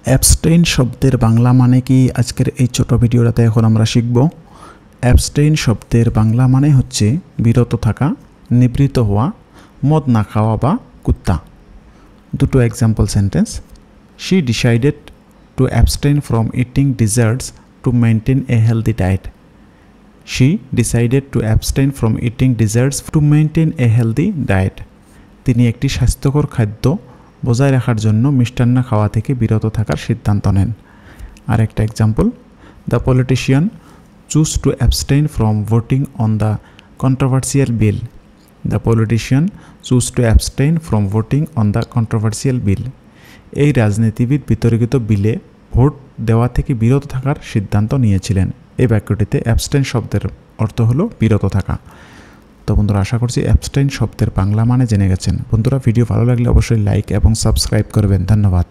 Abstain শব্দের বাংলা মানে কি আজকের এই ছোট ভিডিওটাতে এখন আমরা শিখব। অ্যাবস্টেইন শব্দের বাংলা মানে হচ্ছে বিরত থাকা, নিবৃত হওয়া, মদ না খাওয়া বা কুত্তা। দুটো example sentence. She decided to abstain from eating deserts to maintain a healthy diet. She decided to abstain from eating deserts to maintain a healthy diet. তিনি একটি স্বাস্থ্যকর খাদ্য বজায় রাখার জন্য মিষ্টান্ন খাওয়া থেকে বিরত থাকার সিদ্ধান্ত নেন। আর একটা example, the politician choose to abstain from voting on the controversial bill. The politician choose to abstain from voting on the controversial bill. এই রাজনীতিবিদ বিতর্কিত বিলে ভোট দেওয়া থেকে বিরত থাকার সিদ্ধান্ত নিয়েছিলেন। এই বাক্যটিতে অ্যাবস্টেইন শব্দের অর্থ হলো বিরত থাকা। তো বন্ধুরা, আশা করছি অ্যাবস্টেইন শব্দের বাংলা মানে জেনে গেছেন। বন্ধুরা, ভিডিও ভালো লাগলে অবশ্যই লাইক এবং সাবস্ক্রাইব করবেন। ধন্যবাদ।